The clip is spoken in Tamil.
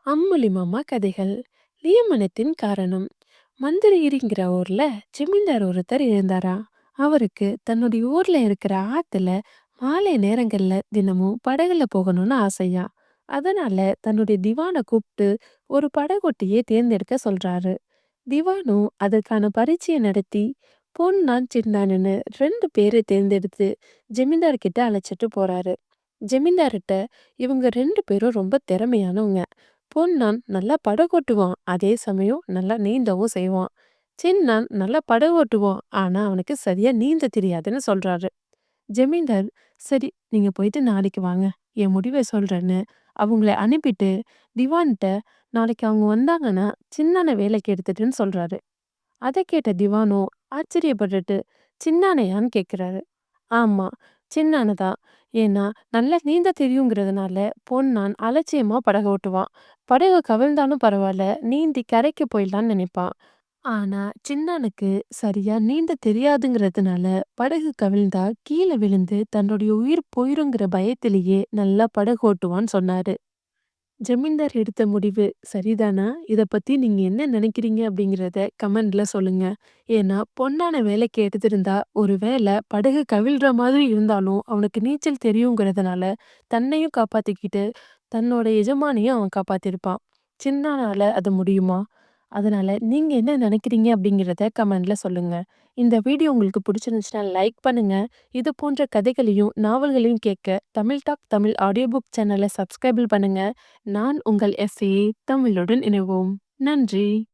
அம்புலிமாமா கதைகள். நியமனத்தின் காரணம். மந்திரகிரிங்கிற ஊர்ல ஜமீன்தார் ஒருத்தர் இருந்தாராம். அவருக்கு தன்னுடைய ஊர்ல இருக்கிற ஆத்துல மாலை நேரங்கள்ல தினமும் படகுல போகணும்னு ஆசையா. அதனால தன்னுடைய திவானை கூப்பிட்டு ஒரு படகோட்டியை தேர்ந்தெடுக்க சொல்றாரு. திவானும் அதற்கான பரீட்சையை நடத்தி பொன்னான் சின்னான்னு 2 பேரை தேர்ந்தெடுத்து ஜமீன்தார் கிட்ட அழைச்சிட்டு போறாரு. ஜமீன்தார்கிட்ட இவங்க 2 பேரும் ரொம்ப திறமையானவங்க. பொன்னான் நல்லா படகோட்டுவான். அதே சமயம் நல்லா நீந்தவும் செய்வான். சின்னான் நல்லா படகோட்டுவான். ஆனா அவனுக்கு சரியா நீந்த தெரியாதுன்னு சொல்றாரு. ஜமீன்தார், சரி நீங்க போயிட்டு நாளைக்கு வாங்க. என் முடிவை சொல்றேன்னு அவங்கள அனுப்பிட்டு திவான்கிட்ட நாளைக்கு அவங்க வந்தாங்கன்னா சின்னான வேலைக்கு எடுத்துட்டுன்னு சொல்றாரு. அதை கேட்ட திவானோ ஆச்சரியப்பட்டுட்டு சின்னானையான்னு கேக்குறாரு. ஆமா, சின்னான தான். ஏன்னா நல்லா நீந்த தெரியுங்கிறதுனால பொன்னான் அலட்சியமா படகு ஓட்டுவான். படகு கவிழ்ந்தாலும் பரவாயில்ல, நீந்தி கரைக்கு போயிடலான்னு நினைப்பான். ஆனா சின்னானுக்கு சரியா நீந்த தெரியாதுங்கிறதுனால படகு கவிழ்ந்தா கீழே விழுந்து தன்னுடைய உயிர் போயிருங்கிற பயத்திலேயே நல்லா படகு ஓட்டுவான்னு சொன்னாரு. ஜமீன்தார் எடுத்த முடிவு சரிதானா? இத பத்தி நீங்க என்ன நினைக்கிறீங்க அப்படிங்கிறத கமெண்ட்ல சொல்லுங்க. ஏன்னா பொன்னான வேலைக்கு எடுத்திருந்தா, ஒரு வேளை படகு கவிழ்ற மாதிரி இருந்தாலும், அவனுக்கு நீச்சல் தெரியுங்கிறதுனால, தன்னையும் காப்பாத்திக்கிட்டு, தன்னோட எஜமானியும் அவன் காப்பாத்திருப்பான். சின்னானால அது முடியுமா? அதனால நீங்க என்ன நினைக்கிறீங்க அப்படிங்கிறத கமெண்ட்ல சொல்லுங்க. இந்த வீடியோ உங்களுக்கு பிடிச்சிருந்துச்சுன்னா லைக் பண்ணுங்க. இது போன்ற கதைகளையும், நாவல்களையும் கேட்க Tamil talk Tamil audio book சேனலை சப்ஸ்கிரைப் பண்ணுங்க. நான் உங்கள் எஸ்ஏ தமிழுடன் இணைவோம். நன்றி.